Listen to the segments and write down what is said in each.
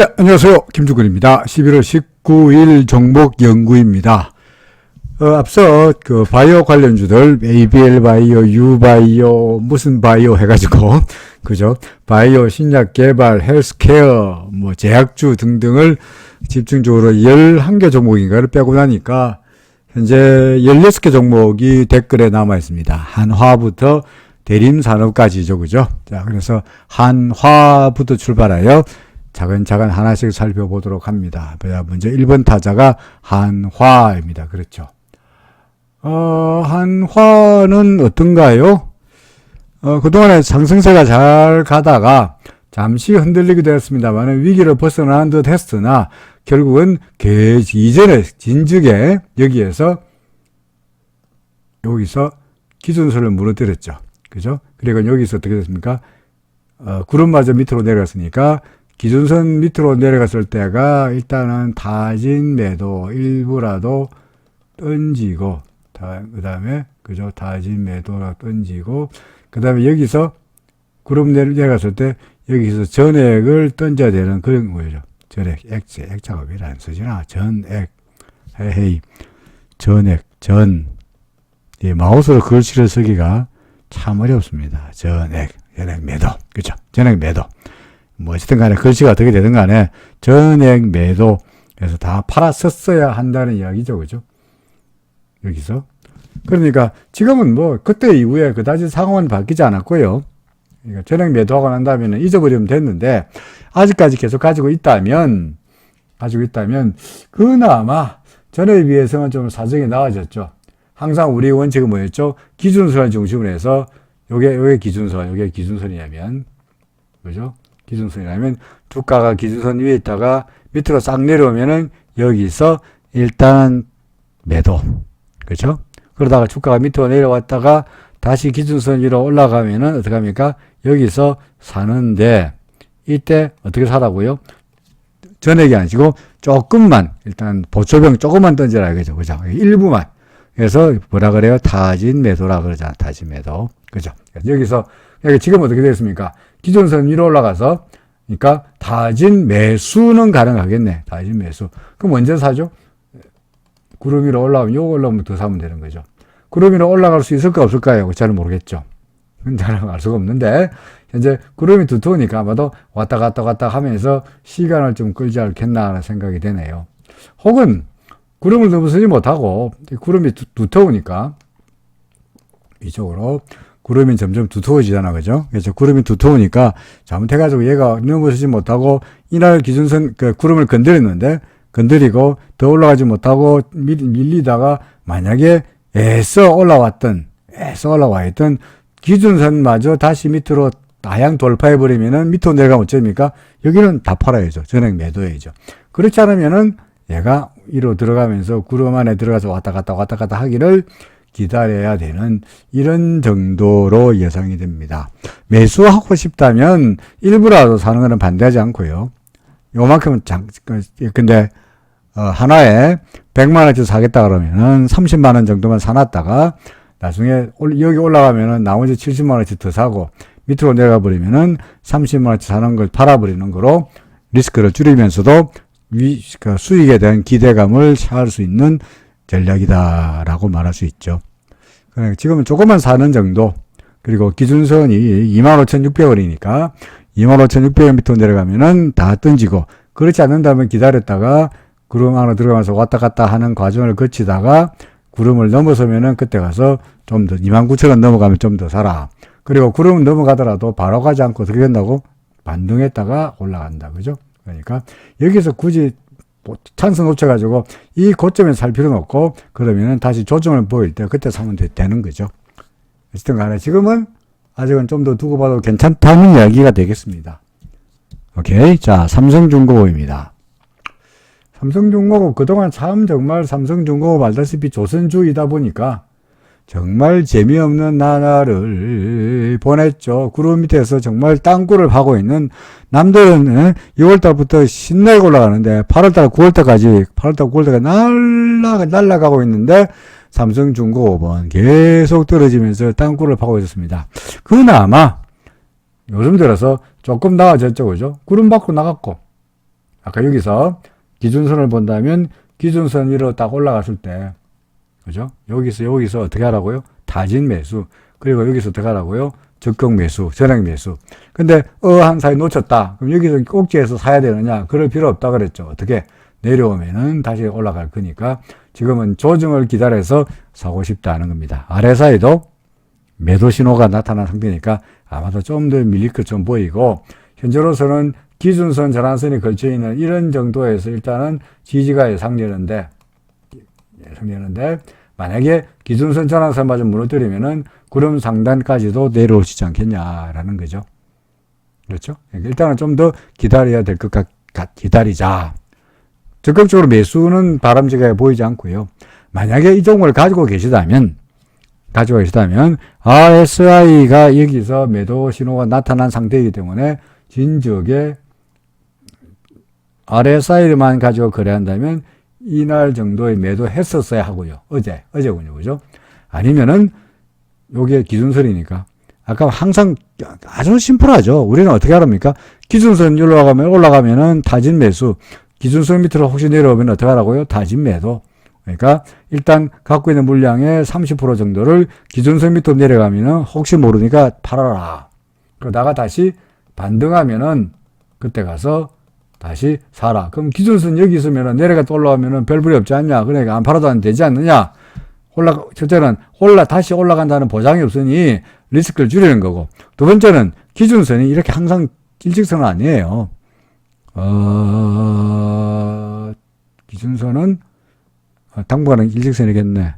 네, 안녕하세요. 김주근입니다. 11월 19일 종목 연구입니다. 앞서 그 바이오 관련주들 ABL 바이오, U 바이오, 무슨 바이오 해가지고 그죠? 바이오 신약 개발, 헬스케어, 뭐 제약주 등등을 집중적으로 11개 종목인가를 빼고 나니까 현재 16개 종목이 댓글에 남아 있습니다. 한화부터 대림산업까지죠, 그죠? 자, 그래서 한화부터 출발하여 차근차근 하나씩 살펴보도록 합니다. 먼저 1번 타자가 한화입니다. 그렇죠. 한화는 어떤가요? 그동안에 상승세가 잘 가다가 잠시 흔들리기도 했습니다만 위기를 벗어나는 듯 했으나 결국은 이전에 진즉에 여기서 기준선을 무너뜨렸죠. 그죠? 그리고 여기서 어떻게 됐습니까? 구름마저 밑으로 내려갔으니까 기준선 밑으로 내려갔을 때가 일단은 타진 매도 일부라도 던지고, 그 다음에, 그죠? 타진 매도가 던지고, 그 다음에 여기서 구름 내려갔을 때 여기서 전액을 던져야 되는 그런 거죠. 전액, 액자가 왜 안 쓰지나? 전액, 전액, 이 마우스로 글씨를 쓰기가 참 어렵습니다. 전액 매도. 그죠? 전액 매도. 뭐, 어쨌든 간에 글씨가 어떻게 되든 간에 전액 매도, 그래서 다 팔았었어야 한다는 이야기죠. 그죠? 여기서. 그러니까 지금은 뭐, 그때 이후에 그다지 상황은 바뀌지 않았고요. 그러니까 전액 매도하고 난 다음에는 잊어버리면 됐는데, 아직까지 계속 가지고 있다면, 그나마 전에 비해서는 좀 사정이 나아졌죠. 항상 우리 원칙은 뭐였죠? 기준선을 중심으로 해서, 요게 기준선이냐면, 그죠? 기준선이라면 주가가 기준선 위에 있다가 밑으로 싹 내려오면은 여기서 일단 매도. 그렇죠? 그러다가 주가가 밑으로 내려왔다가 다시 기준선 위로 올라가면은 어떻게 합니까? 여기서 사는데 이때 어떻게 사라고요? 전액이 아니고 조금만 일단 보초병 조금만 던져라 이거죠. 그죠? 일부만. 그래서 뭐라 그래요? 타진 매도라 그러잖아. 타진 매도. 그죠? 여기서 지금 어떻게 됐습니까? 기준선 위로 올라가서, 그러니까 타진 매수는 가능하겠네. 타진 매수. 그럼 언제 사죠? 구름 위로 올라오면, 요거 올라오면 더 사면 되는 거죠. 구름 위로 올라갈 수 있을까 없을까요? 잘 모르겠죠. 잘 알 수가 없는데, 현재 구름이 두터우니까 아마도 왔다 갔다 하면서 시간을 좀 끌지 않겠나 하는 생각이 되네요. 혹은 구름을 넘어서지 못하고, 구름이 두터우니까, 이쪽으로, 구름이 점점 두터워지잖아, 그죠? 그래서 구름이 두터우니까 잘못해가지고 얘가 넘어서지 못하고 이날 기준선, 구름을 건드리고 더 올라가지 못하고 밀리다가 만약에 애써 올라와 있던 기준선마저 다시 밑으로 아양 돌파해버리면은 밑으로 내려가면 어쩝니까? 여기는 다 팔아야죠. 전액 매도해야죠. 그렇지 않으면은 얘가 위로 들어가면서 구름 안에 들어가서 왔다 갔다 하기를 기다려야 되는 이런 정도로 예상이 됩니다. 매수하고 싶다면 일부라도 사는 것은 반대하지 않고요. 요만큼은 근데 하나에 100만원치 사겠다 그러면은 30만원 정도만 사놨다가 나중에 여기 올라가면은 나머지 70만원치 더 사고 밑으로 내려가 버리면은 30만원치 사는 걸 팔아버리는 거로 리스크를 줄이면서도 수익에 대한 기대감을 쌓을 수 있는 전략이다라고 말할 수 있죠. 지금은 조금만 사는 정도, 그리고 기준선이 25,600원이니까 25,600원 밑으로 내려가면은 다 던지고, 그렇지 않는다면 기다렸다가 구름 안으로 들어가면서 왔다 갔다 하는 과정을 거치다가 구름을 넘어서면은 그때 가서 좀 더 29,000원 넘어가면 좀 더 사라. 그리고 구름을 넘어가더라도 바로 가지 않고 어떻게 된다고? 반등했다가 올라간다. 그죠? 그러니까 여기서 굳이 찬성 없어가지고 이 고점에 살 필요는 없고, 그러면은 다시 조정을 보일 때 그때 사면 되는 거죠. 어쨌든 간에 지금은 아직은 좀 더 두고 봐도 괜찮다는 이야기가 되겠습니다. 오케이. 자, 삼성중공업입니다. 삼성중공업 그동안 참 정말 삼성중공업 알다시피 조선주이다 보니까 정말 재미없는 나날을 보냈죠. 구름 밑에서 정말 땅굴을 파고 있는, 남들은 6월달부터 신나게 올라가는데 8월달, 9월달까지 날아가고 있는데 삼성중공업은 계속 떨어지면서 땅굴을 파고 있었습니다. 그나마 요즘 들어서 조금 나아졌죠. 그죠? 구름 밖으로 나갔고, 아까 여기서 기준선을 본다면 기준선 위로 딱 올라갔을 때, 그죠? 여기서 어떻게 하라고요? 타진 매수. 그리고 여기서 어떻게 하라고요? 적극 매수, 전액 매수. 근데 한 사이 놓쳤다. 그럼 여기서 꼭지에서 사야 되느냐? 그럴 필요 없다 그랬죠. 어떻게? 내려오면은 다시 올라갈 거니까 지금은 조정을 기다려서 사고 싶다는 겁니다. RSI도 매도 신호가 나타난 상태니까 아마도 좀 더 밀릴 것처럼 보이고, 현재로서는 기준선, 전환선이 걸쳐있는 이런 정도에서 일단은 지지가 예상되는데, 만약에 기준선, 전환선마저 무너뜨리면은 구름 상단까지도 내려오시지 않겠냐라는 거죠. 그렇죠? 일단은 좀 더 기다려야 될 것 기다리자. 적극적으로 매수는 바람직하게 보이지 않고요. 만약에 이 종목을 가지고 계시다면 RSI가 여기서 매도 신호가 나타난 상태이기 때문에 진적에 RSI만 가지고 거래한다면 이날 정도의 매도 했었어야 하고요. 어제군요. 그죠? 아니면은 요게 기준선이니까 아까 항상 아주 심플하죠. 우리는 어떻게 하랍니까? 기준선 올라가면은 타진 매수, 기준선 밑으로 혹시 내려오면 어떻게 하라고요? 타진 매도. 그러니까 일단 갖고 있는 물량의 30% 정도를 기준선 밑으로 내려가면은 혹시 모르니까 팔아라. 그러다가 다시 반등하면은 그때 가서 다시 사라. 그럼 기준선 여기 있으면은 내려갔다 올라오면은 별볼이 없지 않냐? 그러니까 안 팔아도 안 되지 않느냐? 첫째는 다시 올라간다는 보장이 없으니 리스크를 줄이는 거고, 두 번째는 기준선이 이렇게 항상 일직선은 아니에요. 기준선은 당분간은 일직선이겠네.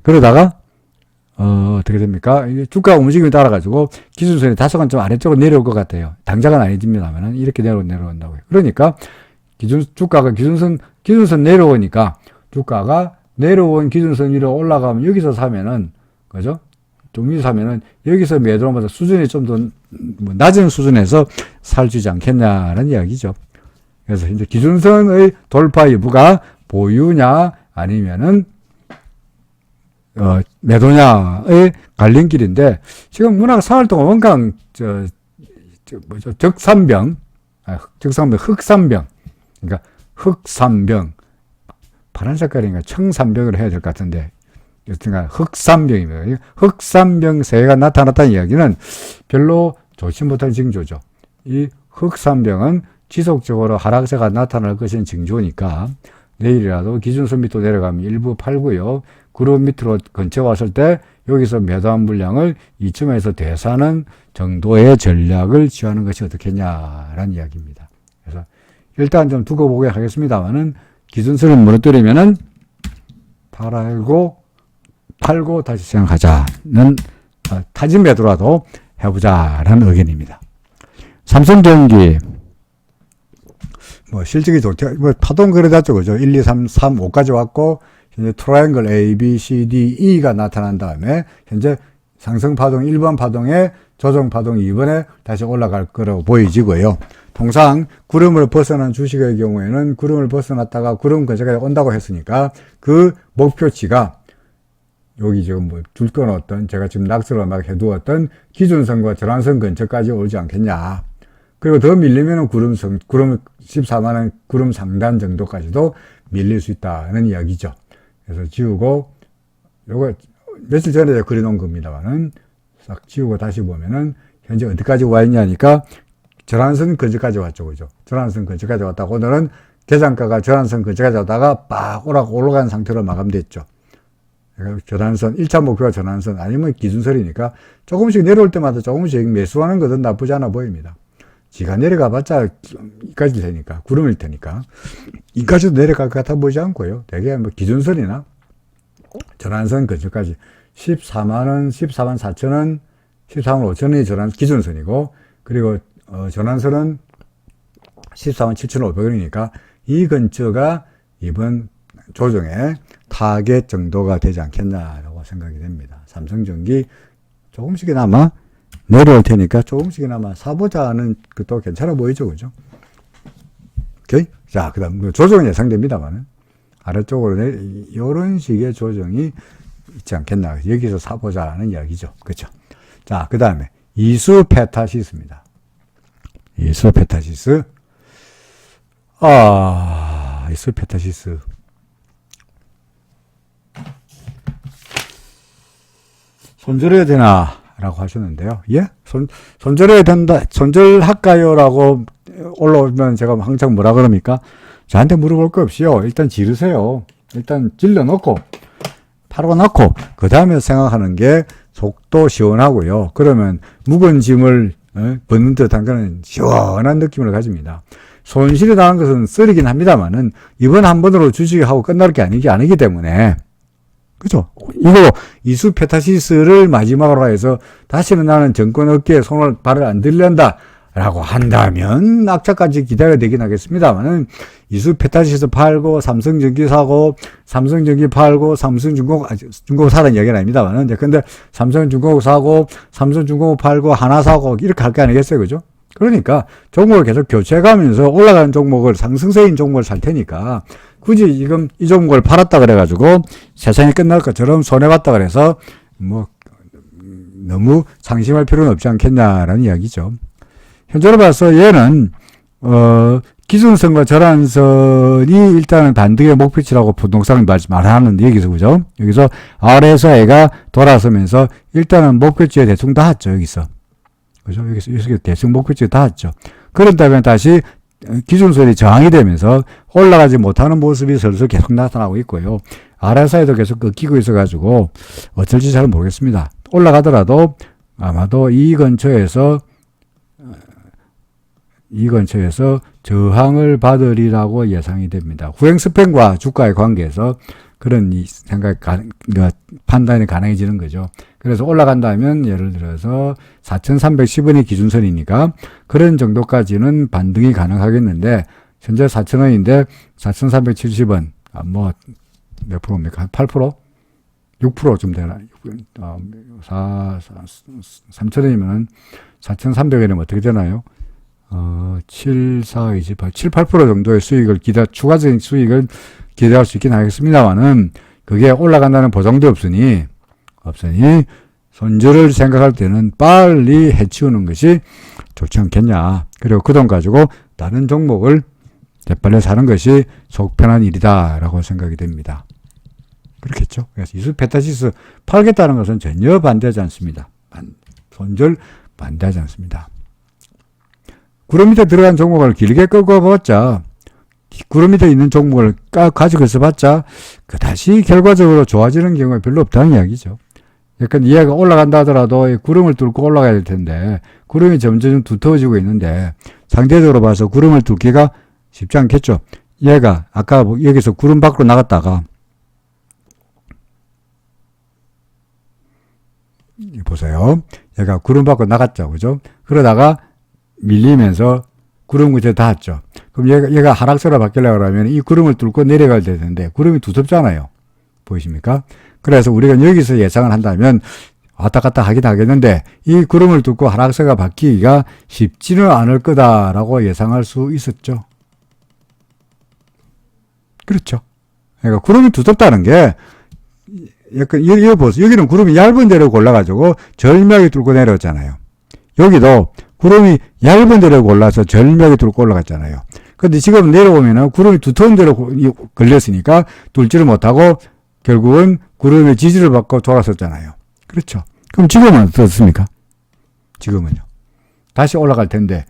그러다가 어떻게 됩니까? 주가 움직임에 따라가지고 기준선이 다소간 좀 아래쪽으로 내려올 것 같아요. 당장은 아니집니다만은 이렇게 내려온다고요. 그러니까 주가가 기준선 내려오니까 주가가 내려온 기준선 위로 올라가면 여기서 사면은, 그죠? 좀 위로 사면은 여기서 매도하면서 수준이 좀 더 낮은 수준에서 살 수 있지 않겠냐는 이야기죠. 그래서 이제 기준선의 돌파 여부가 보유냐 아니면은 매도냐의 갈림길인데, 지금 문학 4월 동안 원강 흑산병, 그러니까 흑산병, 파란 색깔인가 청산병으로 해야 될 것 같은데, 여튼간 흑산병입니다. 흑산병 세가 나타났다는 이야기는 별로 좋지 못한 징조죠. 이 흑산병은 지속적으로 하락세가 나타날 것인 징조니까 내일이라도 기준선 밑으로 내려가면 일부 팔고요. 구름 밑으로 근처 왔을 때 여기서 매도한 물량을 이쯤에서 대사하는 정도의 전략을 취하는 것이 어떻겠냐라는 이야기입니다. 그래서 일단 좀 두고 보게 하겠습니다만은, 기준선을 무너뜨리면은 팔고 다시 생각하자는, 타진 매도라도 해보자라는 의견입니다. 삼성전기 실적이 좋지, 파동 그래졌죠. 그죠? 1, 2, 3, 5까지 왔고, 현재 트라이앵글 A, B, C, D, E가 나타난 다음에, 현재 상승 파동 1번 파동에 조정 파동 2번에 다시 올라갈 거라고 보여지고요. 통상 구름을 벗어난 주식의 경우에는 구름을 벗어났다가 구름 근처까지 온다고 했으니까 그 목표치가 여기 지금 줄 건 어떤, 제가 지금 낙서를 막 해두었던 기준선과 전환선 근처까지 오지 않겠냐. 그리고 더 밀리면 구름 14만원 구름 상단 정도까지도 밀릴 수 있다는 이야기죠. 그래서 지우고, 요거 며칠 전에 그려놓은 겁니다만은 싹 지우고 다시 보면은 현재 어디까지 와 있냐니까 전환선 근처까지 왔죠. 그죠? 전환선 근처까지 왔다고, 오늘은 계산가가 전환선 근처까지 왔다가 빡 올라간 상태로 마감됐죠. 전환선, 1차 목표가 전환선 아니면 기준선이니까 조금씩 내려올 때마다 조금씩 매수하는 것은 나쁘지 않아 보입니다. 지가 내려가봤자 이까지 되니까, 구름일 테니까 이까지도 내려갈 것 같아 보이지 않고요. 대개 기준선이나 전환선 근처까지 14만 4천원, 14만 5천원이 기준선이고, 그리고 전환선은 14만 7,500원이니까 이 근처가 이번 조정의 타겟 정도가 되지 않겠냐라고 생각이 됩니다. 삼성전기 조금씩이나마 내려올 테니까 조금씩이나마 사보자는 것도 괜찮아 보이죠. 그죠? 오케이? 자, 그 다음 조정은 예상됩니다만은 아래쪽으로 이런 식의 조정이 있지 않겠나. 여기서 사보자는 이야기죠. 그렇죠? 자, 그 다음에 이수페타시스입니다. 이수페타시스. 이소페타시스. 손절해야 되나? 라고 하셨는데요. 예? 손절해야 된다, 손절할까요? 라고 올라오면 제가 항상 뭐라 그럽니까? 저한테 물어볼 거 없이요. 일단 지르세요. 일단 질러놓고, 팔아놓고, 그 다음에 생각하는 게 속도 시원하고요. 그러면 묵은 짐을 벗는 듯한 그런 시원한 느낌을 가집니다. 손실이 당한 것은 쓰리긴 합니다만은, 이번 한 번으로 주식하고 끝날 게 아니기 때문에, 그죠? 이거 이수페타시스를 마지막으로 해서 다시는 나는 정권 업계에 발을 안 들란다 라고 한다면 악착같이 기다려야 되긴 하겠습니다만은 이수페타시스 팔고 삼성전기 사고 삼성전기 팔고 삼성중공업 사는 얘기는 아닙니다만은 근데 삼성중공업 사고 삼성중공업 팔고 하나 사고 이렇게 할 게 아니겠어요, 그죠? 그러니까 종목을 계속 교체해가면서 올라가는 종목을 상승세인 종목을 살 테니까 굳이 지금 이 종목을 팔았다 그래가지고 세상이 끝날 것처럼 손해봤다 그래서 뭐 너무 상심할 필요는 없지 않겠냐라는 이야기죠. 현재로 봐서 얘는 기준선과 절한선이 일단은 반등의 목표치라고 부동산을 말하는데 여기서 그죠? 여기서 아래에서 애가 돌아서면서 일단은 목표치에 대충 닿았죠. 여기서 그죠? 여기서 대충 목표치에 닿았죠. 그런다면 다시 기준선이 저항이 되면서 올라가지 못하는 모습이 슬슬 계속 나타나고 있고요. 아래사이도 계속 꺾이고 있어가지고 어쩔지 잘 모르겠습니다. 올라가더라도 아마도 이 근처에서 저항을 받으리라고 예상이 됩니다. 후행 스팬과 주가의 관계에서 그런 판단이 가능해지는 거죠. 그래서 올라간다면 예를 들어서 4,310원이 기준선이니까 그런 정도까지는 반등이 가능하겠는데 현재 4,000원인데 4,370원 뭐 몇 프로입니까? 한 8%? 6%좀 되나? 3,000원이면 4,300원이면 어떻게 되나요? 7, 4, 28, 7, 8% 정도의 수익을 추가적인 수익을 기대할 수 있긴 하겠습니다만은 그게 올라간다는 보장도 없으니 손절을 생각할 때는 빨리 해치우는 것이 좋지 않겠냐. 그리고 그 돈 가지고 다른 종목을 재빨리 사는 것이 속 편한 일이다라고 생각이 됩니다. 그렇겠죠. 그래서 이수페타시스 팔겠다는 것은 전혀 반대하지 않습니다. 손절 반대하지 않습니다. 구름 밑에 들어간 종목을 길게 끌고 봤자 구름 밑에 있는 종목을 가지고 있어봤자 그다시 결과적으로 좋아지는 경우가 별로 없다는 이야기죠. 약간 이해가 올라간다 하더라도 구름을 뚫고 올라가야 될 텐데 구름이 점점 두터워지고 있는데 상대적으로 봐서 구름을 뚫기가 쉽지 않겠죠. 얘가 아까 여기서 구름 밖으로 나갔다가 보세요. 얘가 구름 밖으로 나갔죠. 그죠? 그러다가 밀리면서 구름 끝에 닿았죠. 그럼 얘가 하락세로 바뀌려고 하면 이 구름을 뚫고 내려가야 되는데 구름이 두텁잖아요. 보이십니까? 그래서 우리가 여기서 예상을 한다면 왔다 갔다 하긴 하겠는데 이 구름을 뚫고 하락세가 바뀌기가 쉽지는 않을 거다라고 예상할 수 있었죠. 그렇죠. 그러니까 구름이 두텁다는 게 약간 여기 보세요. 여기는 구름이 얇은 데로 골라가지고 절묘하게 뚫고 내려왔잖아요. 여기도 구름이 얇은 데로 골라서 절묘하게 뚫고 올라갔잖아요. 근데 지금 내려오면은 구름이 두터운 데로 걸렸으니까 뚫지를 못하고 결국은 구름의 지지를 받고 돌아섰잖아요. 그렇죠. 그럼 지금은 어떻습니까? 지금은요. 다시 올라갈 텐데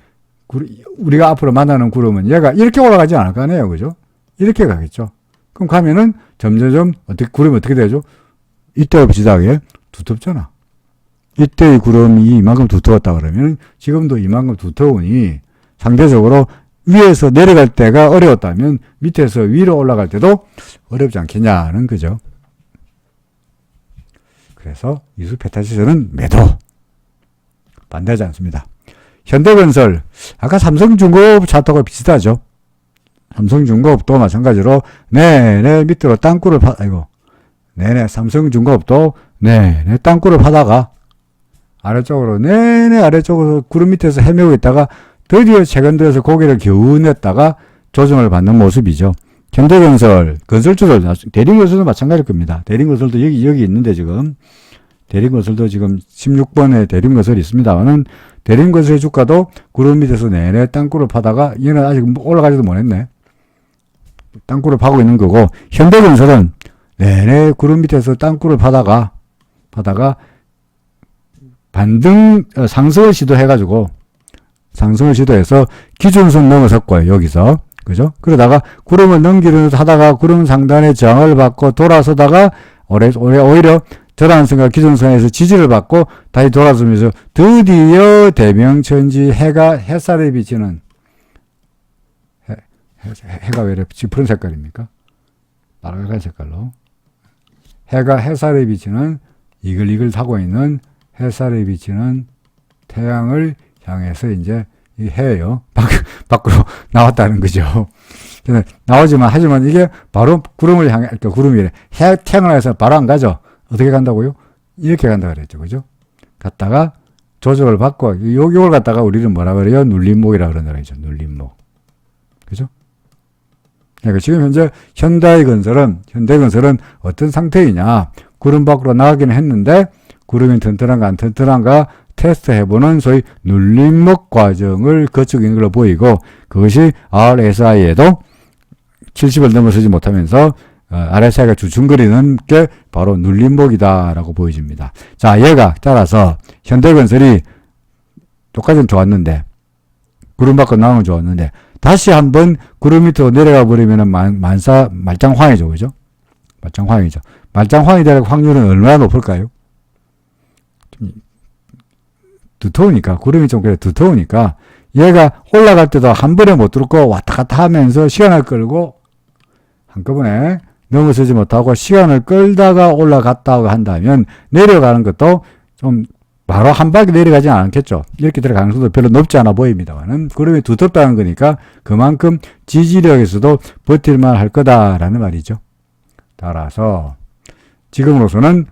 우리가 앞으로 만나는 구름은 얘가 이렇게 올라가지 않을 거 아니에요. 그죠? 이렇게 가겠죠. 그럼 가면은 점점점 구름이 어떻게 되죠? 이때 비슷하게 두텁잖아. 이때의 구름이 이만큼 두터웠다 그러면 지금도 이만큼 두터우니 상대적으로 위에서 내려갈 때가 어려웠다면 밑에서 위로 올라갈 때도 어렵지 않겠냐는 거죠. 그래서 이수페타시스는 매도 반대하지 않습니다. 현대건설 아까 삼성중공업 차트하고 비슷하죠. 삼성중공업도 마찬가지로 내내 밑으로 땅굴을 삼성중공업도 내내 땅굴을 파다가 아래쪽으로 내내 아래쪽으로 구름 밑에서 헤매고 있다가 드디어 최근 들어서 고개를 겨우 냈다가 조정을 받는 모습이죠. 현대건설, 건설주들, 대림건설도 마찬가지일 겁니다. 대림건설도 여기 있는데 지금 대림건설도 지금 16번에 대림건설이 있습니다만은 대림건설의 주가도 구름 밑에서 내내 땅굴을 파다가 얘는 아직 올라가지도 못했네. 땅굴을 파고 있는 거고, 현대건설은 내내 구름 밑에서 땅굴을 파다가 반등, 상승을 시도해가지고, 상승을 시도해서 기준선 넘어섰고요, 여기서. 그죠? 그러다가 구름을 넘기려고 하다가 구름 상단에 저항을 받고 돌아서다가 오히려 저단선과 기준선에서 지지를 받고 다시 돌아서면서 드디어 대명천지 햇살에 비치는 해가 왜 이렇게 푸른 색깔입니까? 빨간 색깔로. 해가 햇살에 비치는 이글이글 타고 있는 햇살에 비치는 태양을 향해서 이제 이 해예요. 밖으로 나왔다는 거죠. 하지만 이게 바로 구름을 향해, 그러니까 구름이 태양을 향해서 바로 안 가죠. 어떻게 간다고요? 이렇게 간다 그랬죠. 그죠? 갔다가 조절을 받고, 요걸 갖다가 우리는 뭐라 그래요? 눌림목이라 그런다 그러죠. 눌림목. 그죠? 그러니까 지금 현재 현대건설은 어떤 상태이냐? 구름 밖으로 나가기는 했는데, 구름이 튼튼한가 안 튼튼한가 테스트 해보는 소위 눌림목 과정을 거치고 있는 걸로 보이고, 그것이 RSI에도 70을 넘어서지 못하면서 RSI가 주춤거리는 게 바로 눌림목이다라고 보여집니다. 자, 얘가 따라서 현대건설이 똑같이 좋았는데, 구름 밖으로 나오면 좋았는데, 다시 한번 구름 밑으로 내려가 버리면 말짱황이죠. 그죠? 말짱황이죠. 말짱황이 될 확률은 얼마나 높을까요? 두터우니까, 구름이 좀 그래 두터우니까, 얘가 올라갈 때도 한 번에 못 뚫고 왔다 갔다 하면서 시간을 끌고, 한꺼번에 넘어서지 못하고 시간을 끌다가 올라갔다고 한다면, 내려가는 것도 좀 바로 한 바퀴 내려가지 않겠죠. 이렇게 들어갈 가능성도 별로 높지 않아 보입니다만은, 구름이 두텁다는 거니까 그만큼 지지력에서도 버틸만 할 거다라는 말이죠. 따라서, 지금으로서는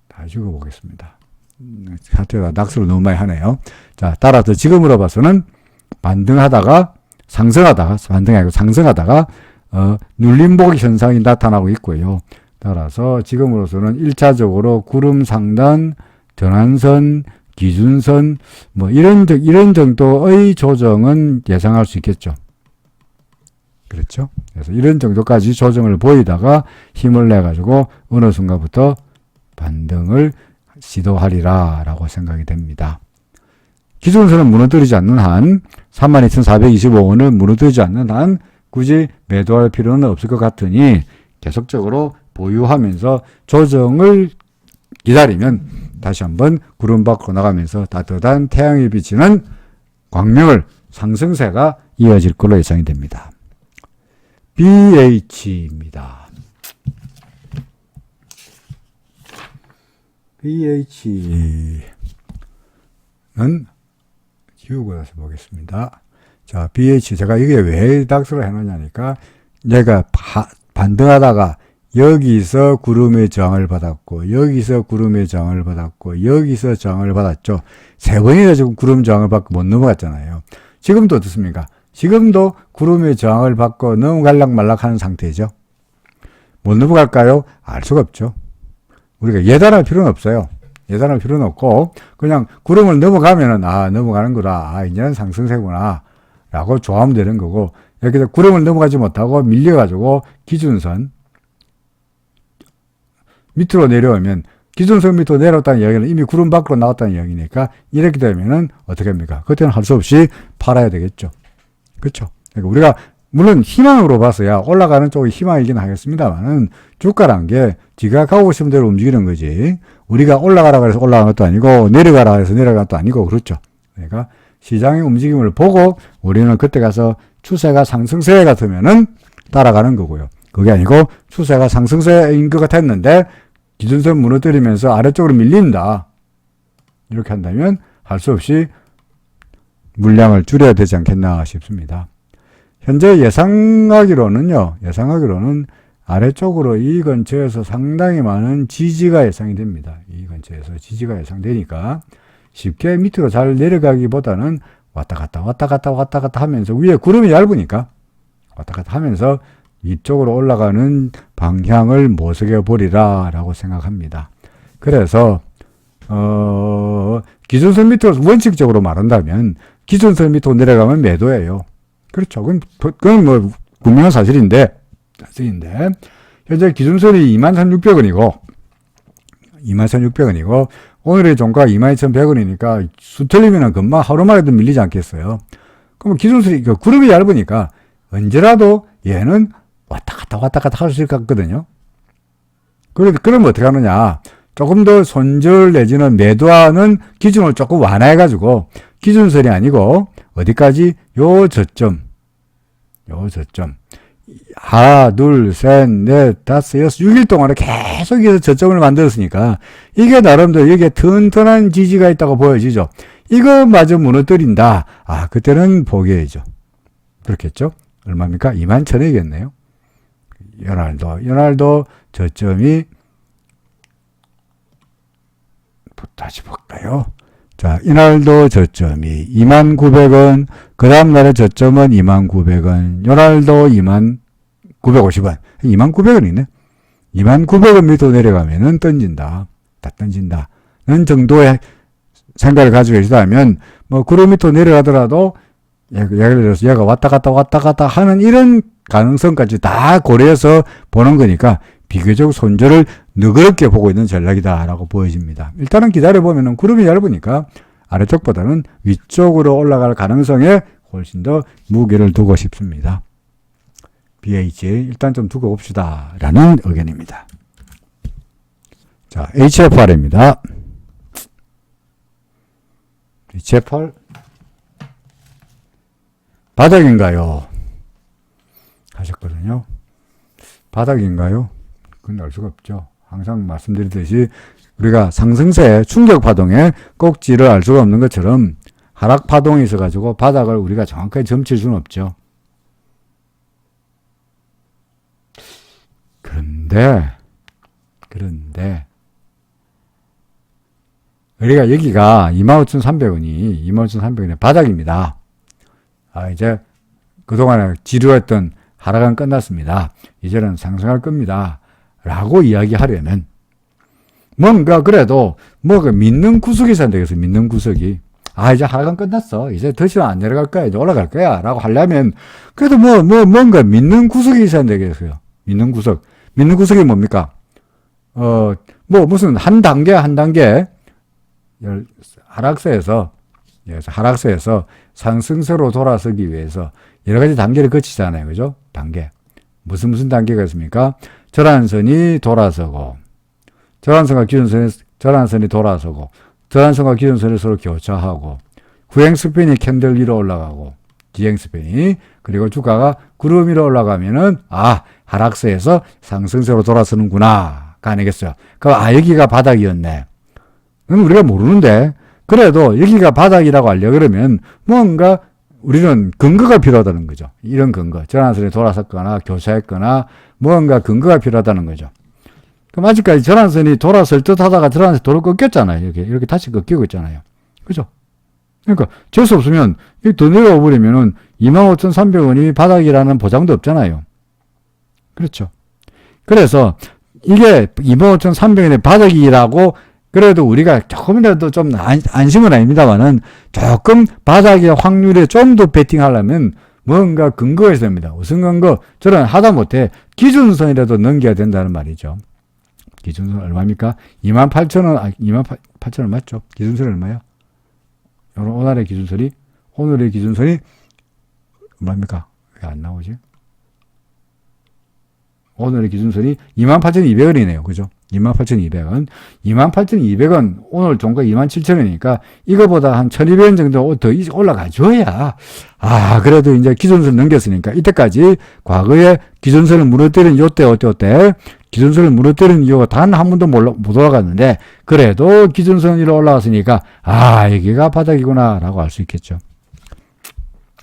다 적어보겠습니다. 사태가 낙서를 너무 많이 하네요. 자, 따라서 지금으로 봐서는 반등하다가 상승하다가 눌림목 현상이 나타나고 있고요. 따라서 지금으로서는 1차적으로 구름 상단, 전환선, 기준선 이런 정도의 조정은 예상할 수 있겠죠. 그렇죠? 그래서 이런 정도까지 조정을 보이다가 힘을 내 가지고 어느 순간부터 반등을 시도하리라 라고 생각이 됩니다. 기준선은 무너뜨리지 않는 한 32,425원을 무너뜨리지 않는 한 굳이 매도할 필요는 없을 것 같으니 계속적으로 보유하면서 조정을 기다리면 다시 한번 구름 밖으로 나가면서 따뜻한 태양이 비치는 광명을 상승세가 이어질 걸로 예상이 됩니다. BH입니다. BH는 지우고 나서 보겠습니다. 자, BH 제가 이게 왜 낙서를 해놓냐니까 얘가 반등하다가 여기서 구름의 저항을 받았고 여기서 구름의 저항을 받았고 여기서 저항을 받았죠. 세 번이나 지금 구름 저항을 받고 못 넘어갔잖아요. 지금도 어떻습니까? 지금도 구름의 저항을 받고 넘어갈락 말락 하는 상태죠. 못 넘어갈까요? 알 수가 없죠. 우리가 예단할 필요는 없어요. 예단할 필요는 없고 그냥 구름을 넘어가면은 넘어가는구나. 이제는 상승세구나 라고 좋아하면 되는 거고, 여기서 구름을 넘어가지 못하고 밀려가지고 기준선 밑으로 내려오면, 기준선 밑으로 내려왔다는 이야기는 이미 구름 밖으로 나왔다는 이야기니까 이렇게 되면은 어떻게 합니까? 그때는 할 수 없이 팔아야 되겠죠. 그렇죠? 그러니까 우리가 물론 희망으로 봐서야 올라가는 쪽이 희망이긴 하겠습니다만은 주가란 게 지가 가고 싶은 대로 움직이는 거지, 우리가 올라가라 그래서 올라가는 것도 아니고 내려가라 그래서 내려가는 것도 아니고, 그렇죠? 그러니까 시장의 움직임을 보고 우리는 그때 가서 추세가 상승세 같으면은 따라가는 거고요. 그게 아니고 추세가 상승세인 것 같았는데 기준선 무너뜨리면서 아래쪽으로 밀린다, 이렇게 한다면 할 수 없이 물량을 줄여야 되지 않겠나 싶습니다. 현재 예상하기로는 아래쪽으로 이 근처에서 상당히 많은 지지가 예상이 됩니다. 이 근처에서 지지가 예상되니까 쉽게 밑으로 잘 내려가기보다는 왔다 갔다 하면서, 위에 구름이 얇으니까 왔다 갔다 하면서 이쪽으로 올라가는 방향을 모색해 보리라 라고 생각합니다. 그래서 기준선 밑으로 원칙적으로 말한다면 기준선 밑으로 내려가면 매도예요. 그렇죠. 그건 뭐 분명한 사실인데, 쓰인데, 현재 기준선이 23,600원이고, 23,600원이고, 오늘의 종가 22,100원이니까, 수 틀리면 금방 하루 만에도 밀리지 않겠어요. 그럼 기준선이, 구름이 얇으니까, 언제라도 얘는 왔다 갔다 할 수 있을 것 같거든요. 그러면 어떻게 하느냐. 조금 더 손절 내지는 매도하는 기준을 조금 완화해가지고, 기준선이 아니고, 어디까지? 요 저점. 하나, 둘, 셋, 넷, 다섯, 여섯, 6일 동안에 계속해서 저점을 만들었으니까, 이게 나름대로 여기에 튼튼한 지지가 있다고 보여지죠. 이거마저 무너뜨린다. 그때는 포기해야죠. 그렇겠죠? 얼마입니까? 21,000원이겠네요. 연알도 저점이, 다시 볼까요? 자, 이날도 저점이 29,000원, 그 다음날의 저점은 29,000원, 요날도 29,50원, 29,000원이네. 29,000원 밑으로 내려가면은 던진다. 다 던진다는 정도의 생각을 가지고 계시다면, 구름 밑으로 내려가더라도, 예를 들어서 얘가 왔다 갔다 하는 이런 가능성까지 다 고려해서 보는 거니까, 비교적 손절을 너그럽게 보고 있는 전략이다라고 보여집니다. 일단은 기다려보면 구름이 얇으니까 아래쪽보다는 위쪽으로 올라갈 가능성에 훨씬 더 무게를 두고 싶습니다. BH 일단 좀 두고 봅시다 라는 의견입니다. 자, HFR입니다. HFR 바닥인가요? 하셨거든요. 바닥인가요? 그건 알 수가 없죠. 항상 말씀드리듯이 우리가 상승세 충격 파동의 꼭지를 알 수가 없는 것처럼 하락 파동이 있어가지고 바닥을 우리가 정확하게 점칠 수는 없죠. 그런데 우리가 여기가 25,300원이 바닥입니다. 이제 그동안에 지루했던 하락은 끝났습니다. 이제는 상승할 겁니다. 라고 이야기하려면 뭔가 그래도 믿는 구석이 있어야 되겠어요. 믿는 구석이. 이제 하락은 끝났어. 이제 더 이상 안 내려갈 거야. 이제 올라갈 거야. 라고 하려면 그래도 뭔가 믿는 구석이 있어야 되겠어요. 믿는 구석. 믿는 구석이 뭡니까? 무슨 한 단계 하락세에서 상승세로 돌아서기 위해서 여러 가지 단계를 거치잖아요. 그죠? 단계. 무슨 단계가 있습니까? 절한선이 돌아서고, 절한선과 기준선이 돌아서고, 절한선과 기준선이 서로 교차하고, 후행스팬이 캔들 위로 올라가고, 지행스팬이, 그리고 주가가 구름 위로 올라가면은, 하락세에서 상승세로 돌아서는구나, 가 아니겠어요. 여기가 바닥이었네. 우리가 모르는데, 그래도 여기가 바닥이라고 하려고 그러면, 뭔가, 우리는 근거가 필요하다는 거죠. 이런 근거. 절한선이 돌아섰거나, 교차했거나, 뭔가 근거가 필요하다는 거죠. 그럼 아직까지 절한선이 돌아설 듯 하다가 절한선이 도로 꺾였잖아요. 이렇게 다시 꺾이고 있잖아요. 그죠? 그러니까, 재수 없으면, 더 내려와 버리면은 25,300원이 바닥이라는 보장도 없잖아요. 그렇죠. 그래서, 이게 25,300원의 바닥이라고 그래도 우리가 조금이라도 좀 안심은 아닙니다만은 조금 바닥의 확률에 좀 더 베팅하려면 뭔가 근거가 있어야 됩니다. 우선 근거, 저는 하다못해 기준선이라도 넘겨야 된다는 말이죠. 기준선 얼마입니까? 28,000원, 28,000원 맞죠? 기준선이 얼마예요? 오늘의 기준선이 얼마입니까? 왜 안 나오지? 오늘의 기준선이 28,200원이네요. 그죠? 28,200원. 28,200원, 오늘 종가 27,000원이니까 이거보다 한 1,200원 정도 더 올라가줘야, 그래도 이제 기준선을 넘겼으니까 이때까지 과거에 기준선을 무너뜨린 요때, 기준선을 무너뜨린 이유가 단 한 번도 못 올라갔는데, 그래도 기준선 위로 올라갔으니까, 여기가 바닥이구나, 라고 할 수 있겠죠.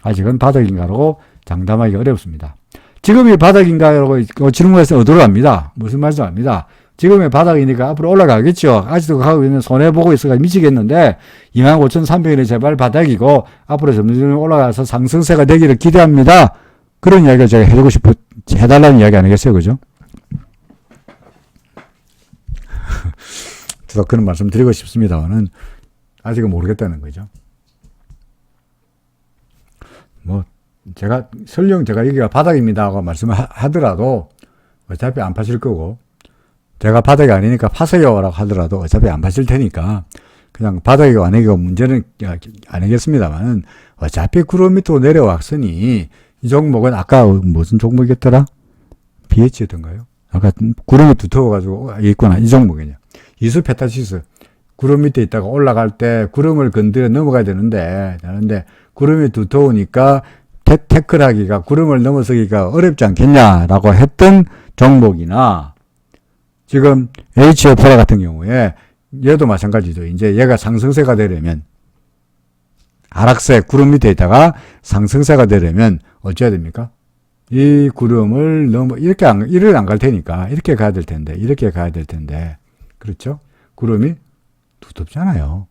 아직은 바닥인가라고 장담하기가 어렵습니다. 지금이 바닥인가라고 질문해서 어디로 갑니다. 무슨 말인지 압니다. 지금의 바닥이니까 앞으로 올라가겠죠. 아직도 가고 있는 손해보고 있어가 미치겠는데 25,300원이 제발 바닥이고 앞으로 점점 올라가서 상승세가 되기를 기대합니다. 그런 이야기를 제가 해달라는 이야기 아니겠어요. 그죠? 저도 그런 말씀 드리고 싶습니다만은 아직은 모르겠다는 거죠. 설령 제가 여기가 바닥입니다 하고 말씀하더라도 어차피 안 파실 거고, 제가 바닥이 아니니까 파세요라고 하더라도 어차피 안 파실 테니까, 그냥 바닥이고 아니고 문제는 아니겠습니다만, 어차피 구름 밑으로 내려왔으니, 이 종목은 아까 무슨 종목이었더라? BH였던가요? 아까 구름이 두터워가지고, 있구나. 이 종목이냐. 이수페타시스. 구름 밑에 있다가 올라갈 때 구름을 건드려 넘어가야 되는데, 구름이 두터우니까 태클하기가, 구름을 넘어서기가 어렵지 않겠냐라고 했던 종목이나, 지금 HF라 같은 경우에 얘도 마찬가지죠. 이제 얘가 상승세가 되려면, 하락세 구름 밑에 있다가 상승세가 되려면 어찌해야 됩니까? 이 구름을 이렇게 안 갈 테니까 이렇게 가야 될 텐데, 이렇게 가야 될 텐데, 그렇죠? 구름이 두텁잖아요.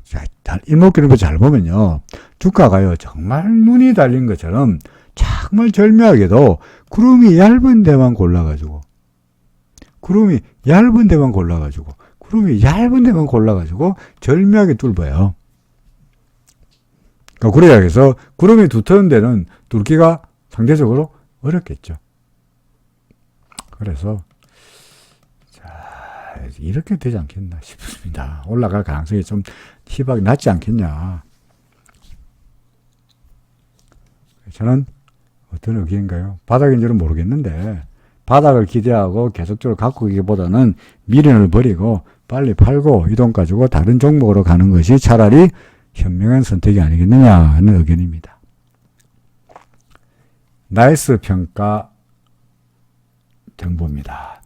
자, 일목균을 잘 보면요, 주가가요 정말 눈이 달린 것처럼 정말 절묘하게도 구름이 얇은 데만 골라가지고 절묘하게 뚫어요. 그러니까 그래야 해서 구름이 두터운 데는 뚫기가 상대적으로 어렵겠죠. 그래서 이렇게 되지 않겠나 싶습니다. 올라갈 가능성이 좀 희박이 낮지 않겠냐. 저는 어떤 의견인가요? 바닥인지는 모르겠는데, 바닥을 기대하고 계속적으로 갖고 있기보다는 미련을 버리고 빨리 팔고 이 돈 가지고 다른 종목으로 가는 것이 차라리 현명한 선택이 아니겠느냐 하는 의견입니다. 나이스 평가 정보입니다.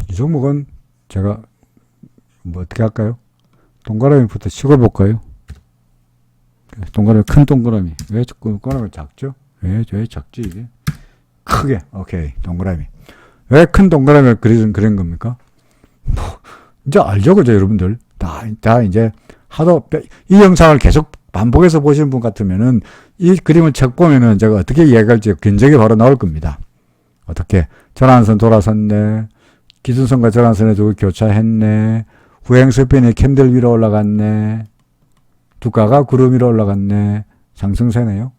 이 종목은 제가 어떻게 할까요? 동그라미부터 치고볼까요? 큰 동그라미. 왜 동그라미 작죠? 왜 작지 이게? 크게. 오케이. 동그라미. 왜 큰 동그라미를 그린 겁니까? 이제 알죠, 그죠, 여러분들? 다 이제 이 영상을 계속 반복해서 보시는 분 같으면은 이 그림을 책 보면은 제가 어떻게 이야기할지 견적이 바로 나올 겁니다. 어떻게? 전환선 돌아섰네. 기준선과 전환선에 두고 교차했네. 후행스핀이 캔들 위로 올라갔네. 주가가 구름 위로 올라갔네. 상승세네요.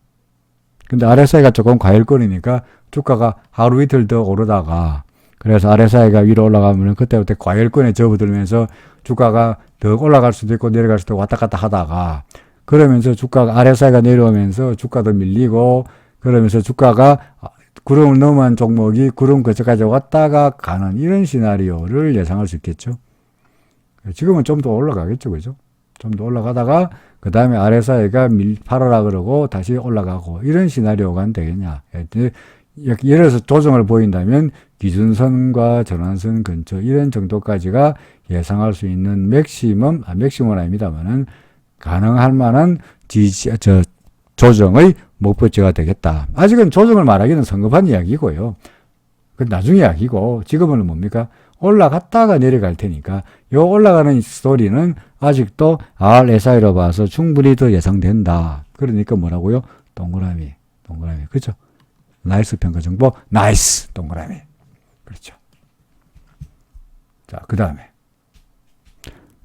근데 RSI가 조금 과열권이니까 주가가 하루 이틀 더 오르다가, 그래서 RSI가 위로 올라가면 그때부터 과열권에 접어들면서 주가가 더 올라갈 수도 있고 내려갈 수도 있고 왔다 갔다 하다가, 그러면서 주가가 RSI가 내려오면서 주가도 밀리고, 그러면서 주가가 구름을 넘은 종목이 구름 근처까지 왔다가 가는 이런 시나리오를 예상할 수 있겠죠. 지금은 좀 더 올라가겠죠, 그죠? 좀 더 올라가다가 그 다음에 RSI가 팔아라 그러고 다시 올라가고 이런 시나리오가 되겠냐. 예를 들어서 조정을 보인다면 기준선과 전환선 근처 이런 정도까지가 예상할 수 있는 맥시멈은 아닙니다만은 가능할 만한 조정의 목표치가 되겠다. 아직은 조정을 말하기는 성급한 이야기고요. 그 나중 이야기고, 지금은 뭡니까? 올라갔다가 내려갈 테니까 요 올라가는 스토리는 아직도 RSI로 봐서 충분히 더 예상된다. 그러니까 뭐라고요? 동그라미. 그렇죠? 나이스 평가 정보, 나이스 동그라미. 그렇죠. 자, 그 다음에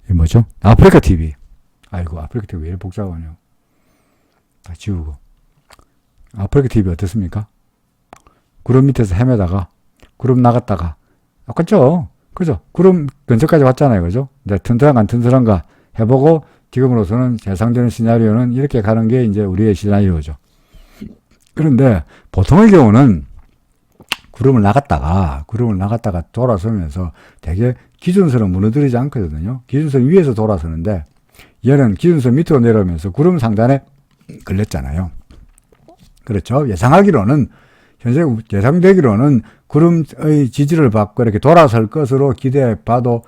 이 뭐죠? 아프리카 TV. 아이고, 아프리카 TV 왜 이렇게 복잡하냐. 다 지우고. 아프리카 TV 어떻습니까? 구름 밑에서 헤매다가 구름 나갔다가 그죠? 구름 근처까지 왔잖아요. 그죠? 이제 튼튼한가 안 튼튼한가 해보고, 지금으로서는 예상되는 시나리오는 이렇게 가는 게 이제 우리의 시나리오죠. 그런데 보통의 경우는 구름을 나갔다가 돌아서면서 되게 기준선은 무너뜨리지 않거든요. 기준선 위에서 돌아서는데, 얘는 기준선 밑으로 내려오면서 구름 상단에 걸렸잖아요. 그렇죠? 현재 예상되기로는 구름의 지지를 받고 이렇게 돌아설 것으로 기대해 봐도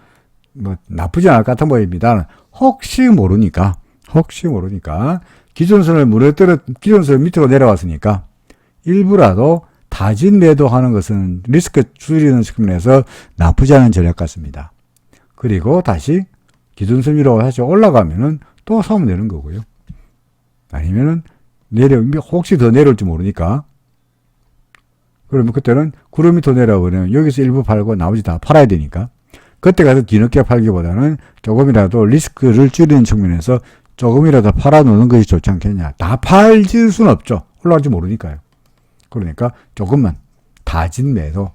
뭐 나쁘지 않을 것 같아 보입니다. 혹시 모르니까 기준선을 기준선 밑으로 내려왔으니까 일부라도 타진 매도하는 것은 리스크 줄이는 측면에서 나쁘지 않은 전략 같습니다. 그리고 다시 기준선 위로 다시 올라가면은 또 사면 되는 거고요. 아니면은 혹시 더 내려올지 모르니까, 그러면 그때는 구름이 더 내려오면 여기서 일부 팔고 나머지 다 팔아야 되니까, 그때 가서 뒤늦게 팔기보다는 조금이라도 리스크를 줄이는 측면에서 조금이라도 팔아놓는 것이 좋지 않겠냐. 다 팔질 수는 없죠. 올라갈지 모르니까요. 그러니까 조금만 다진 매도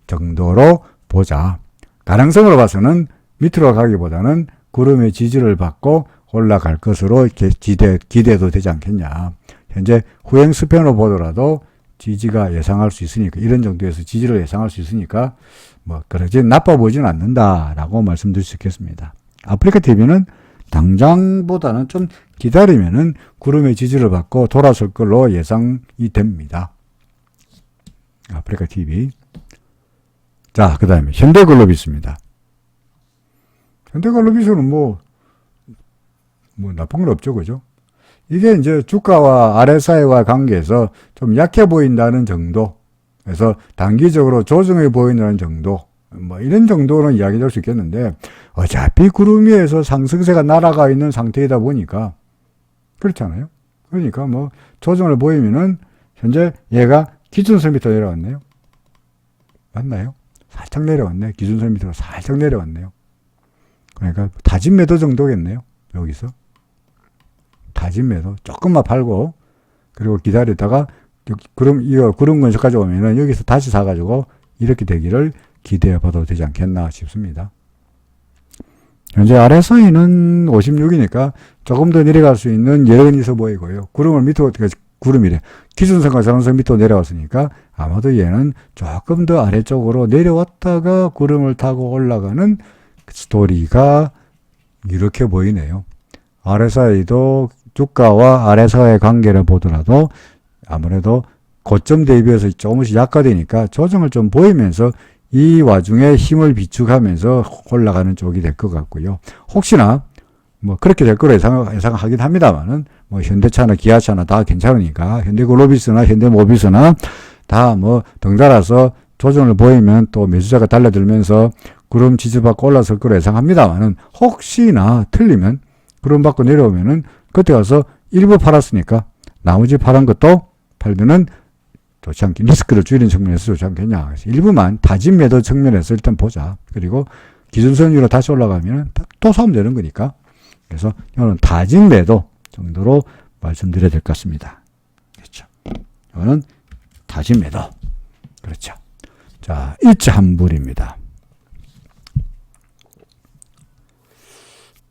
정도로 보자. 가능성으로 봐서는 밑으로 가기보다는 구름의 지지를 받고 올라갈 것으로 이렇게 기대도 되지 않겠냐. 현재 후행 스팬으로 보더라도 지지가 예상할 수 있으니까, 이런 정도에서 지지를 예상할 수 있으니까 뭐 그렇게 나빠 보지는 않는다라고 말씀드릴 수 있겠습니다. 아프리카 TV는 당장보다는 좀 기다리면은 구름의 지지를 받고 돌아설 걸로 예상이 됩니다. 아프리카 TV. 자, 그 다음에 현대글로비스입니다. 현대글로비스는 뭐 나쁜 건 없죠, 그죠? 이게 이제 주가와 RSI와 관계에서 좀 약해 보인다는 정도에서 단기적으로 조정해 보인다는 정도, 뭐 이런 정도는 이야기될 수 있겠는데, 어차피 구름 위에서 상승세가 날아가 있는 상태이다 보니까 그렇잖아요. 그러니까 뭐 조정을 보이면은 현재 얘가 기준선 밑으로 내려왔네요. 맞나요? 살짝 내려왔네. 기준선 밑으로 살짝 내려왔네요. 그러니까 다진 매도 정도겠네요. 여기서 다진 매도 조금만 팔고, 그리고 기다리다가 구름 근처까지 오면은 여기서 다시 사가지고 이렇게 되기를 기대해 봐도 되지 않겠나 싶습니다. 현재 RSI는 56이니까 조금 더 내려갈 수 있는 여건이 있어 보이고요. 구름을 밑으로, 구름이래. 기준선과 전원선 밑으로 내려왔으니까 아마도 얘는 조금 더 아래쪽으로 내려왔다가 구름을 타고 올라가는 스토리가 이렇게 보이네요. RSI도 주가와 RSI의 관계를 보더라도 아무래도 고점 대비해서 조금씩 약화되니까 조정을 좀 보이면서 이 와중에 힘을 비축하면서 올라가는 쪽이 될 것 같고요. 혹시나 뭐 그렇게 될 거로 예상하긴 합니다만은 뭐 현대차나 기아차나 다 괜찮으니까, 현대글로비스나 현대모비스나 다 뭐 덩달아서 조정을 보이면 또 매수자가 달려들면서 구름 지지받고 올라설 거로 예상합니다만은, 혹시나 틀리면 구름 받고 내려오면은 그때 가서 일부 팔았으니까 나머지 팔은 것도 팔면은 좋지 않게, 리스크를 줄이는 측면에서 좋지 않겠냐. 그래서 일부만 다진 매도 측면에서 일단 보자. 그리고 기준선 위로 다시 올라가면 또 사면 되는 거니까. 그래서 이거는 다진 매도 정도로 말씀드려야 될 것 같습니다. 그렇죠. 이거는 다진 매도. 그렇죠. 자, 일지한불입니다.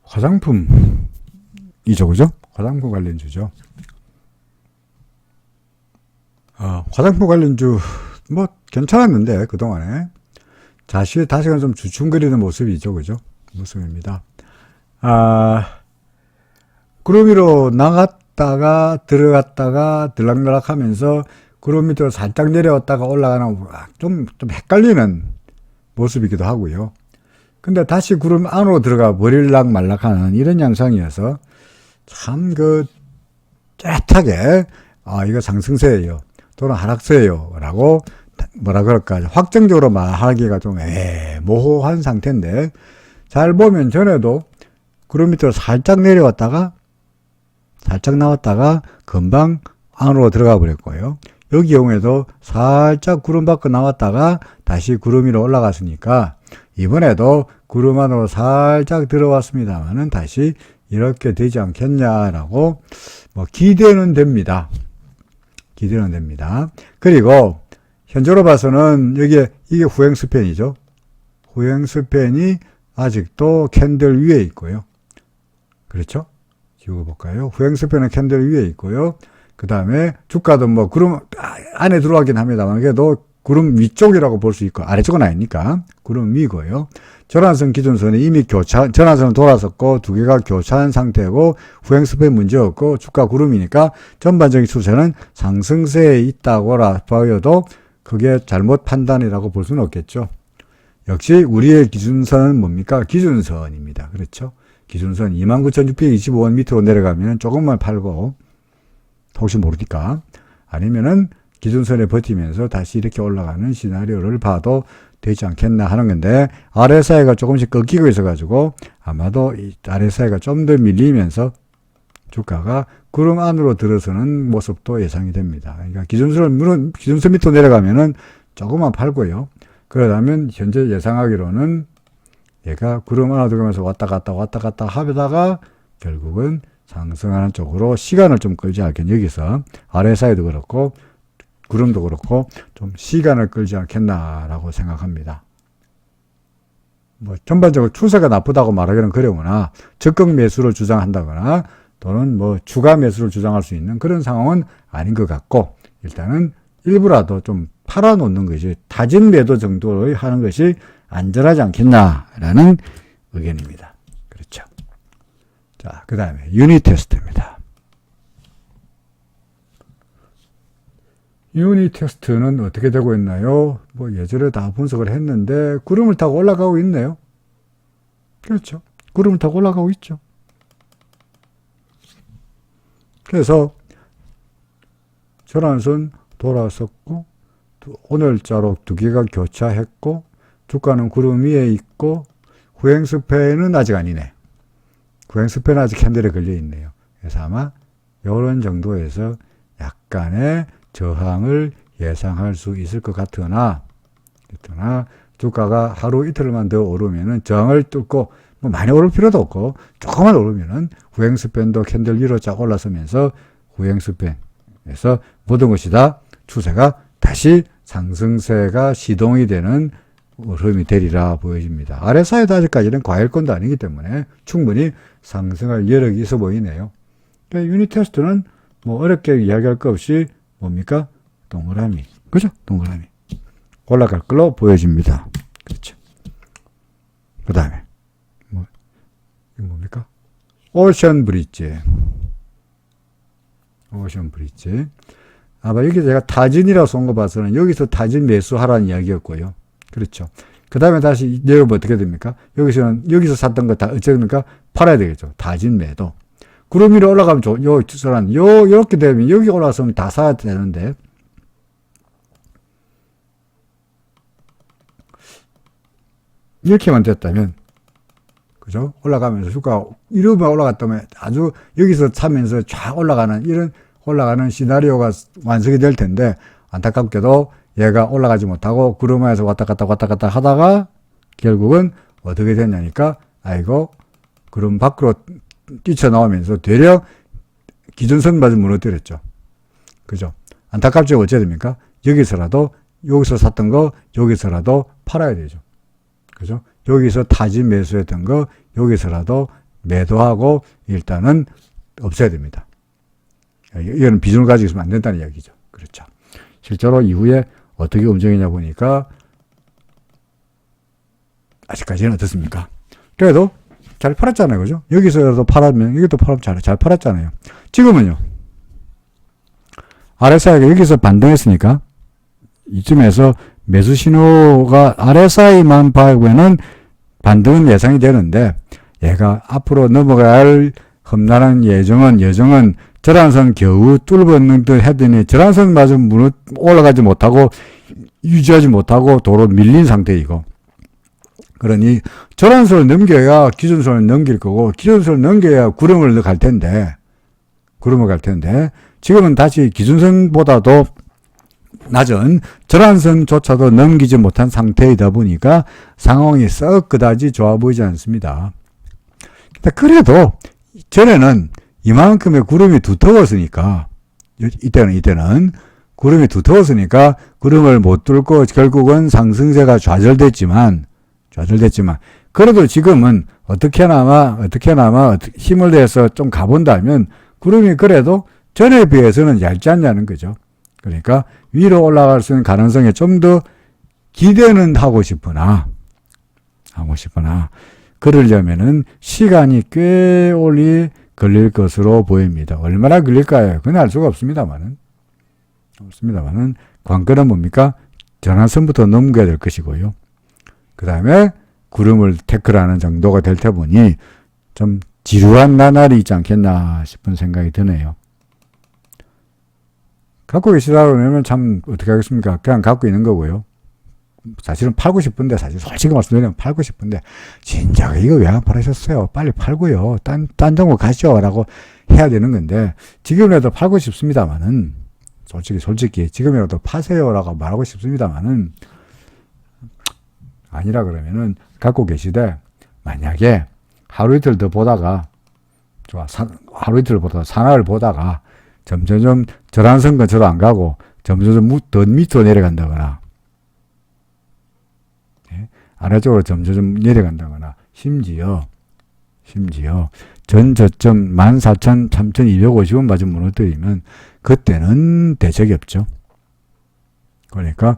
화장품이죠, 그죠? 화장품 관련주죠. 화장품 관련주, 뭐, 괜찮았는데, 그동안에. 다시금 좀 주춤거리는 모습이죠, 그죠? 모습입니다. 구름 위로 나갔다가, 들어갔다가, 들락날락 하면서, 구름 밑으로 살짝 내려왔다가 올라가는, 좀 헷갈리는 모습이기도 하고요. 근데 다시 구름 안으로 들어가 버릴락 말락하는 이런 양상이어서, 참, 쬐하게, 이거 상승세예요. 또는 하락세예요. 라고, 뭐라 그럴까, 확정적으로 말하기가 좀 모호한 상태인데, 잘 보면 전에도 구름 밑으로 살짝 내려왔다가, 살짝 나왔다가, 금방 안으로 들어가 버렸고요. 여기 경우에도 살짝 구름 밖으로 나왔다가, 다시 구름 위로 올라갔으니까, 이번에도 구름 안으로 살짝 들어왔습니다만은, 다시 이렇게 되지 않겠냐라고, 뭐, 기대는 됩니다. 기대는 됩니다. 그리고, 현재로 봐서는, 이게 후행 스팬이죠. 후행 스팬이 아직도 캔들 위에 있고요. 그렇죠? 지워볼까요? 후행 스팬은 캔들 위에 있고요. 그 다음에 주가도 뭐, 구름 안에 들어가긴 합니다만, 그래도 구름 위쪽이라고 볼 수 있고, 아래쪽은 아니니까, 구름 위고요. 전환선 기준선이 이미 전환선을 돌아섰고, 두 개가 교차한 상태고, 후행 스팬 문제 없고, 주가 구름이니까, 전반적인 추세는 상승세에 있다고 보여도, 그게 잘못 판단이라고 볼 수는 없겠죠. 역시, 우리의 기준선은 뭡니까? 기준선입니다. 그렇죠? 기준선 29,625원 밑으로 내려가면 조금만 팔고, 혹시 모르니까, 아니면은, 기준선에 버티면서 다시 이렇게 올라가는 시나리오를 봐도 되지 않겠나 하는 건데, RSI가 조금씩 꺾이고 있어가지고 아마도 이 RSI가 좀 더 밀리면서 주가가 구름 안으로 들어서는 모습도 예상이 됩니다. 그러니까 기준선 밑으로 내려가면은 조금만 팔고요. 그러다면 현재 예상하기로는 얘가 구름 안으로 들어가면서 왔다 갔다 하다가 결국은 상승하는 쪽으로 시간을 좀 끌지 않겠냐. 여기서 RSI도 그렇고 구름도 그렇고 좀 시간을 끌지 않겠나라고 생각합니다. 뭐 전반적으로 추세가 나쁘다고 말하기는 그러거나 적극 매수를 주장한다거나 또는 뭐 추가 매수를 주장할 수 있는 그런 상황은 아닌 것 같고 일단은 일부라도 좀 팔아놓는 것이 다진 매도 정도로 하는 것이 안전하지 않겠나라는 의견입니다. 그렇죠. 자, 그 다음에 유닛 테스트입니다. 유닛 테스트는 어떻게 되고 있나요? 뭐 예전에 다 분석을 했는데 구름을 타고 올라가고 있네요. 그렇죠. 구름을 타고 올라가고 있죠. 그래서 전환선 돌아섰고 오늘자로 두 개가 교차했고 주가는 구름 위에 있고 후행스팬은 아직 아니네. 후행스팬은 아직 캔들에 걸려 있네요. 그래서 아마 이런 정도에서 약간의 저항을 예상할 수 있을 것 같으나 주가가 하루 이틀만 더 오르면은 저항을 뚫고 뭐 많이 오를 필요도 없고 조금만 오르면은 후행스팬도 캔들 위로 쫙 올라서면서 후행스팬에서 모든 것이 다 추세가 다시 상승세가 시동이 되는 흐름이 되리라 보여집니다. RSI도 아직까지는 과열권도 아니기 때문에 충분히 상승할 여력이 있어 보이네요. 그러니까 유닛 테스트는 뭐 어렵게 이야기할 거 없이 뭡니까? 동그라미. 그죠? 동그라미. 올라갈 걸로 보여집니다. 그렇죠. 그 다음에 이거 뭡니까? 오션 브릿지. 아마 여기 제가 타진이라고 쏜 거 봐서는 여기서 타진 매수하라는 이야기였고요. 그렇죠. 그 다음에 다시 내려보면 어떻게 됩니까? 여기서 샀던 거 다 어쨌습니까? 팔아야 되겠죠. 타진 매도. 구름 위로 올라가면 요렇게 되면 여기 올라갔으면 다 사야 되는데 이렇게만 됐다면 그죠? 올라가면서 주가 이러면 올라갔다면 아주 여기서 사면서 쫙 올라가는 이런 올라가는 시나리오가 완성이 될 텐데 안타깝게도 얘가 올라가지 못하고 구름에서 왔다 갔다 하다가 결국은 어떻게 됐냐니까 아이고 구름 밖으로 뛰쳐나오면서 되려 기준선마저 무너뜨렸죠. 그죠? 안타깝지만 어찌해야 됩니까? 여기서 샀던 거 여기서라도 팔아야 되죠. 그죠? 여기서 타진 매수했던 거 여기서라도 매도하고 일단은 없애야 됩니다. 이거는 비중을 가지고 있으면 안 된다는 이야기죠. 그렇죠. 실제로 이후에 어떻게 움직이냐 보니까 아직까지는 어떻습니까? 그래도 잘 팔았잖아요. 그죠? 여기서라도 팔았면 여기도 팔았면 잘 팔았잖아요. 지금은요. RSI가 여기서 반등했으니까 이쯤에서 매수 신호가 RSI만 봐보면은 반등은 예상이 되는데 얘가 앞으로 넘어갈 험난한 여정은 절한선 겨우 뚫어버는 듯 했더니 절한선마저 올라가지 못하고 유지하지 못하고 도로 밀린 상태이고 그러니 절한선을 넘겨야 기준선을 넘길 거고 기준선을 넘겨야 구름을 갈 텐데 지금은 다시 기준선보다도 낮은 절한선조차도 넘기지 못한 상태이다 보니까 상황이 썩 그다지 좋아 보이지 않습니다. 그래도 전에는 이만큼의 구름이 두터웠으니까 이때는 구름이 두터웠으니까 구름을 못 뚫고 결국은 상승세가 좌절됐지만 그래도 지금은 어떻게나마 힘을 내서 좀 가본다면 구름이 그래도 전에 비해서는 얇지 않냐는 거죠. 그러니까 위로 올라갈 수 있는 가능성에 좀 더 기대는 하고 싶으나 그러려면은 시간이 꽤 오래 걸릴 것으로 보입니다. 얼마나 걸릴까요? 그건 알 수가 없습니다만은 관건은 뭡니까? 전환선부터 넘겨야 될 것이고요. 그 다음에 구름을 태클하는 정도가 될 테 보니 좀 지루한 나날이 있지 않겠나 싶은 생각이 드네요. 갖고 계시다 그러면 참 어떻게 하겠습니까? 그냥 갖고 있는 거고요. 사실은 팔고 싶은데 솔직히 말씀드리면 팔고 싶은데 진짜 이거 왜 안 팔으셨어요? 빨리 팔고요. 딴 정보 가시죠 라고 해야 되는 건데 지금이라도 팔고 싶습니다만은 솔직히 지금이라도 파세요라고 말하고 싶습니다만은 아니라 그러면은 갖고 계시되 만약에 하루 이틀 더 보다가 좋아. 하루 이틀 보다가 산하를 보다가 점점 저란선 근처로 안 가고 점점 더 밑으로 내려간다거나, 예? 아래쪽으로 점점 내려간다거나, 심지어 전 저점 14,3,250원 맞은 무너뜨리면 그때는 대책이 없죠. 그러니까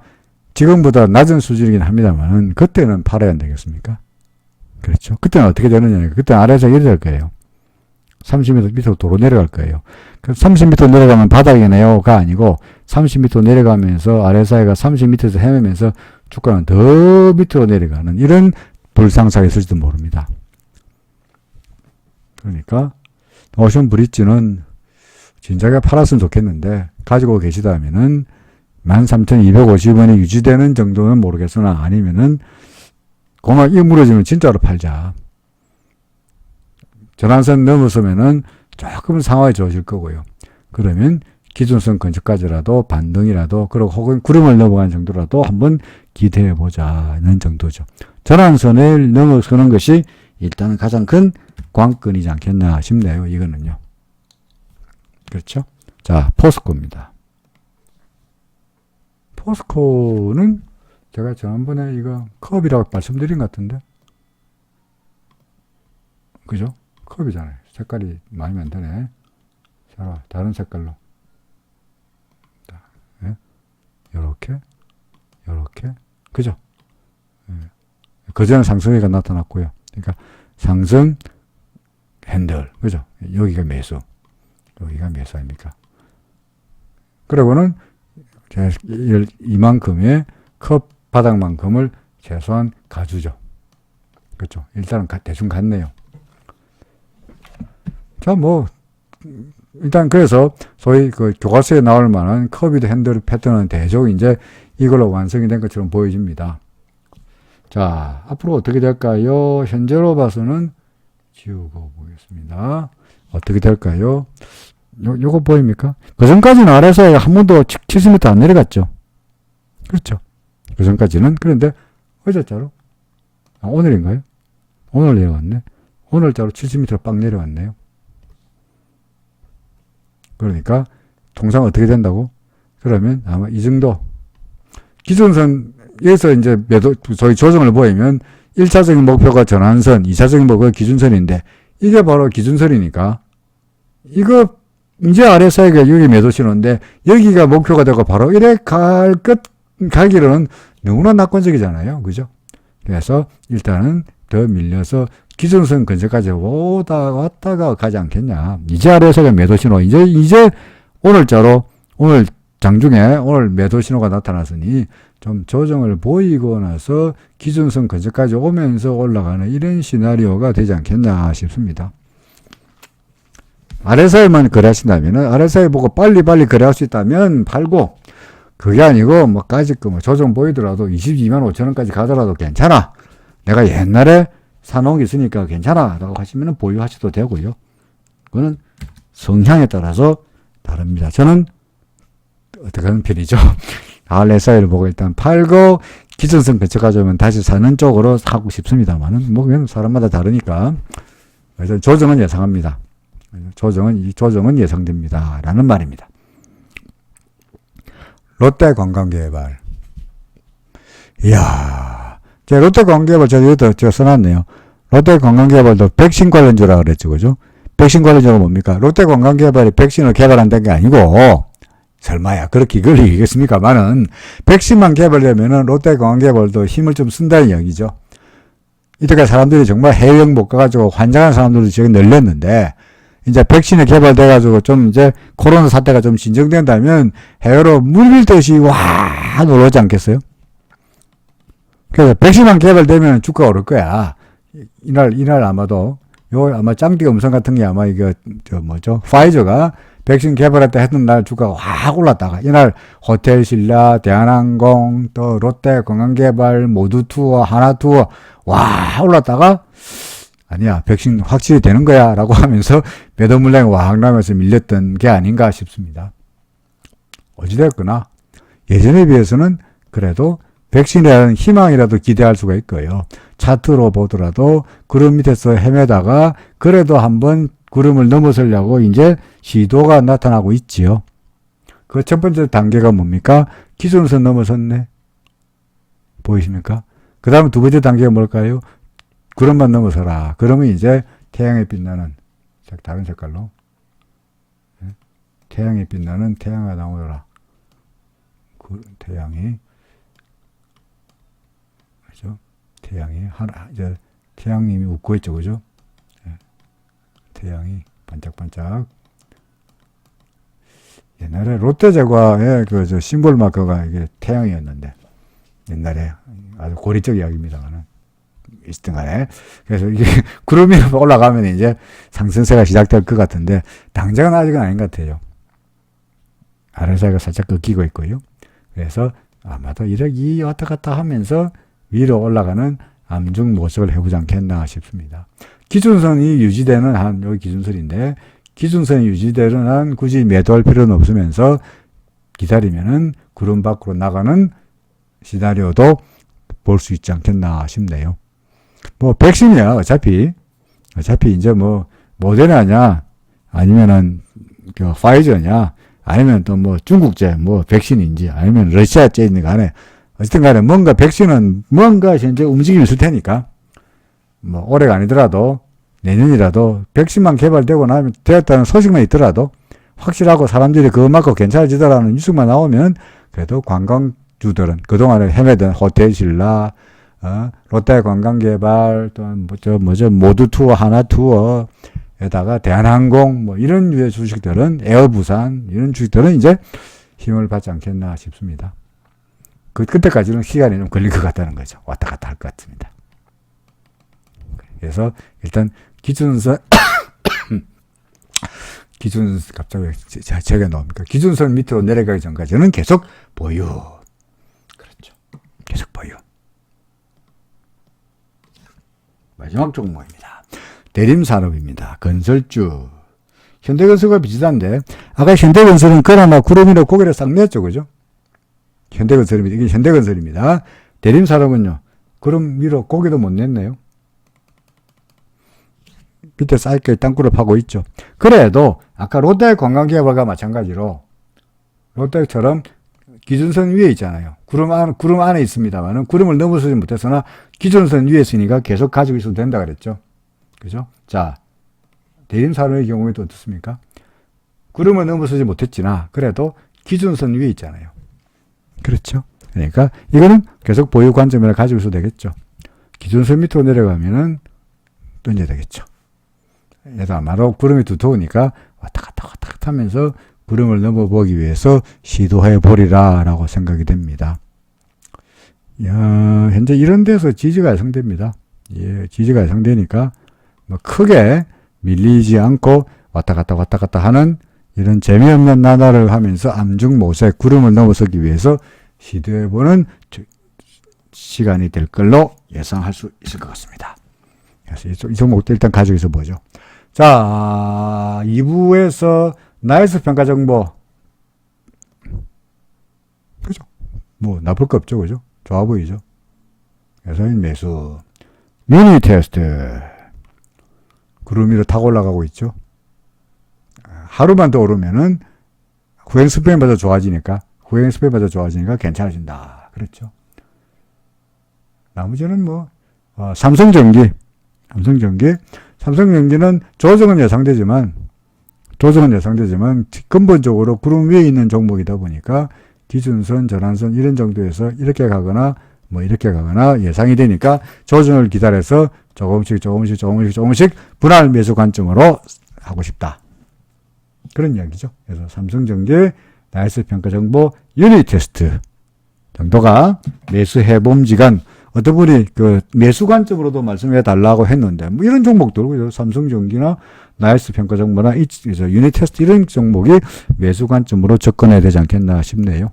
지금보다 낮은 수준이긴 합니다만 그때는 팔아야 안 되겠습니까? 그렇죠. 그때는 어떻게 되느냐. 그때 아래에서 이래 될 거예요. 30m 밑으로 도로 내려갈 거예요. 30m 내려가면 바닥이네요가 아니고 30m 내려가면서 아래 사이가 30m에서 헤매면서 주가는 더 밑으로 내려가는 이런 불상사가 있을지도 모릅니다. 그러니까 오션 브릿지는 진작에 팔았으면 좋겠는데 가지고 계시다면은 13,250원이 유지되는 정도는 모르겠으나 아니면은 공학 이 무너지면 진짜로 팔자. 전환선 넘어서면은 조금은 상황이 좋아질 거고요. 그러면 기준선 근처까지라도 반등이라도 그리고 혹은 구름을 넘어가는 정도라도 한번 기대해 보자는 정도죠. 전환선을 넘어서는 것이 일단은 가장 큰 관건이지 않겠나 싶네요. 이거는요. 그렇죠? 자, 포스코입니다. 포스코는 제가 지난번에 이거 컵이라고 말씀드린 것 같은데, 그죠? 컵이잖아요. 색깔이 마음에 안 드네. 자, 다른 색깔로. 예? 요렇게, 그죠? 예. 그전에 상승세가 나타났고요. 그러니까 상승 핸들, 그죠? 여기가 매수, 여기가 매수 아닙니까? 그리고는 이만큼의 컵 바닥만큼을 최소한 가주죠. 그렇죠? 일단은 대충 갔네요. 자, 뭐 일단 그래서 소위 그 교과서에 나올 만한 커비드 핸들 패턴은 대충 이제 이걸로 완성이 된 것처럼 보여집니다. 자, 앞으로 어떻게 될까요? 현재로 봐서는 지우고 보겠습니다. 어떻게 될까요? 요거 보입니까? 그 전까지는 아래서 한 번도 70m 안 내려갔죠. 그렇죠. 그 전까지는. 그런데 어제자로 오늘인가요? 오늘 내려왔네. 오늘자로 70m 빵 내려왔네요. 그러니까 통상 어떻게 된다고? 그러면 아마 이 정도 기준선에서 이제 매도 저희 조정을 보이면 1차적인 목표가 전환선, 2차적인 목표가 기준선인데 이게 바로 기준선이니까 이거 이제 아래 사이가 여기 매도 신호인데 여기가 목표가 되고 바로 이래 가기로는 너무나 낙관적이잖아요. 그죠? 그래서 일단은 더 밀려서 기준선 근처까지 왔다가 가지 않겠냐. 이제 아래 사이가 매도 신호. 이제 오늘자로 오늘 장중에 오늘 매도 신호가 나타났으니 좀 조정을 보이고 나서 기준선 근처까지 오면서 올라가는 이런 시나리오가 되지 않겠나 싶습니다. 아래사이만 거래하신다면 아래사이 보고 빨리 거래할 수 있다면 팔고 그게 아니고 뭐 조정 보이더라도 22만 5천 원까지 가더라도 괜찮아. 내가 옛날에 사놓은 게 있으니까 괜찮아 라고 하시면 보유하셔도 되고요. 그거는 성향에 따라서 다릅니다. 저는 어떻게 하는 편이죠. 아래사이를 보고 일단 팔고 기준선 근처까지 오면 다시 사는 쪽으로 하고 싶습니다만은 뭐 그냥 사람마다 다르니까 그래서 조정은 예상합니다. 조정은 예상됩니다. 라는 말입니다. 롯데관광개발. 이야, 제가 롯데관광개발 제가 써놨네요. 롯데관광개발도 백신 관련주라 그랬죠. 그죠? 백신 관련주가 뭡니까? 롯데관광개발이 백신을 개발한다는 게 아니고, 설마야, 그렇게 이걸 얘기겠습니까만은, 백신만 개발되면은 롯데관광개발도 힘을 좀 쓴다는 이야기죠. 이때까지 사람들이 정말 해외여행 못 가가지고 환장한 사람들도 지금 늘렸는데, 이제 백신이 개발돼가지고 좀 이제 코로나 사태가 좀 진정된다면 해외로 물밀듯이 와 놀라지 않겠어요? 그래서 백신만 개발되면 주가가 오를 거야. 이날 아마도 아마 짱띠 음성 같은 게 아마 이거 파이저가 백신 개발할 때 했던 날 주가가 확 올랐다가 이날 호텔신라, 대한항공, 또 롯데 관광개발, 모두 투어, 하나 투어 와 올랐다가 아니야, 백신 확실히 되는 거야 라고 하면서 매도 물량이 와학 나면서 밀렸던 게 아닌가 싶습니다. 어찌됐거나 예전에 비해서는 그래도 백신이라는 희망이라도 기대할 수가 있고요. 차트로 보더라도 구름 밑에서 헤매다가 그래도 한번 구름을 넘어서려고 이제 시도가 나타나고 있지요. 그 첫 번째 단계가 뭡니까? 기준선 넘어섰네. 보이십니까? 그 다음에 두 번째 단계가 뭘까요? 구름만 넘어서라. 그러면 이제 태양에 빛나는, 다른 색깔로. 태양에 빛나는 태양아 나오더라. 태양이, 그죠? 태양이, 이제 태양님이 웃고 있죠, 그죠? 태양이 반짝반짝. 옛날에 롯데제과의 그 심볼 마커가 이게 태양이었는데, 옛날에 아주 고리적 이야기입니다만은 있든 간에. 그래서 이게 구름이 올라가면 이제 상승세가 시작될 것 같은데, 당장은 아직은 아닌 것 같아요. 아래사이가 살짝 꺾이고 있고요. 그래서 아마도 이렇게 왔다 갔다 하면서 위로 올라가는 암중 모습을 해보지 않겠나 싶습니다. 기준선이 유지되는 한, 여기 기준선인데, 기준선이 유지되는 한 굳이 매도할 필요는 없으면서 기다리면은 구름 밖으로 나가는 시나리오도 볼 수 있지 않겠나 싶네요. 뭐, 백신이야, 어차피 이제 뭐, 모데나냐, 아니면은, 파이저냐, 아니면 또 뭐, 중국제, 뭐, 백신인지, 아니면 러시아제인지 간에, 어쨌든 간에 뭔가 백신은 뭔가 현재 움직임이 있을 테니까, 뭐, 올해가 아니더라도, 내년이라도 백신만 개발되고 나면 되었다는 소식만 있더라도 확실하고 사람들이 그거 맞고 괜찮아지더라는 뉴스만 나오면 그래도 관광주들은 그동안에 헤매던 호텔 신라, 롯데 관광개발, 또 모두 투어, 하나 투어에다가 대한항공, 뭐 이런 류의 주식들은 에어부산, 이런 주식들은 이제 힘을 받지 않겠나 싶습니다. 그때까지는 시간이 좀 걸릴 것 같다는 거죠. 왔다 갔다 할 것 같습니다. 그래서 일단 기준선 갑자기 제가 나옵니까? 기준선 밑으로 내려가기 전까지는 계속 보유. 그렇죠. 계속 보유. 마지막 종목입니다. 대림산업입니다. 건설주. 현대건설과 비슷한데 아까 현대건설은 그나마 구름 위로 고개를 싹 냈죠, 그죠? 현대건설입니다. 이게 현대건설입니다. 대림산업은요, 구름 위로 고개도 못 냈네요. 밑에 사이클 땅굴을 파고 있죠. 그래도 아까 롯데 관광개발과 마찬가지로 롯데처럼 기준선 위에 있잖아요. 구름 안에 있습니다만은 구름을 넘어서지 못해서나 기준선 위에 있으니까 계속 가지고 있어도 된다 그랬죠. 그죠? 자, 대림산업의 경우에도 어떻습니까? 구름을 넘어서지 못했지나 그래도 기준선 위에 있잖아요. 그렇죠? 그러니까 이거는 계속 보유 관점을 가지고 있어도 되겠죠. 기준선 밑으로 내려가면은 던져야 되겠죠. 얘도 아마도 구름이 두터우니까 왔다 갔다 하면서 구름을 넘어보기 위해서 시도해 보리라 라고 생각이 됩니다. 현재 이런 데서 지지가 예상됩니다. 예, 지지가 예상되니까 뭐 크게 밀리지 않고 왔다 갔다 하는 이런 재미없는 나날을 하면서 암중모색 구름을 넘어서기 위해서 시도해보는 시간이 될 걸로 예상할 수 있을 것 같습니다. 그래서 이 종목도 일단 가지고 있어 보죠. 자, 2부에서 나이스 평가 정보. 그죠? 뭐, 나쁠 거 없죠, 그죠? 좋아 보이죠? 그래서 매수. 미니 테스트. 구름 위로 타고 올라가고 있죠? 하루만 더 오르면은 후행 스펙마저 좋아지니까 괜찮아진다. 그렇죠? 나머지는 뭐, 삼성전기는 조정은 예상되지만 근본적으로 구름 위에 있는 종목이다 보니까 기준선, 전환선 이런 정도에서 이렇게 가거나 예상이 되니까 조정을 기다려서 조금씩 분할 매수 관점으로 하고 싶다. 그런 이야기죠. 그래서 삼성전기 나이스 평가 정보 유닛 테스트 정도가 매수 해봄 지간 어떤 분이 그 매수 관점으로도 말씀해 달라고 했는데 뭐 이런 종목들 삼성전기나 나이스 평가 정보나 유닛 테스트 이런 종목이 매수 관점으로 접근해야 되지 않겠나 싶네요.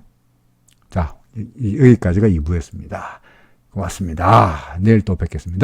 자, 여기까지가 2부였습니다. 고맙습니다. 내일 또 뵙겠습니다.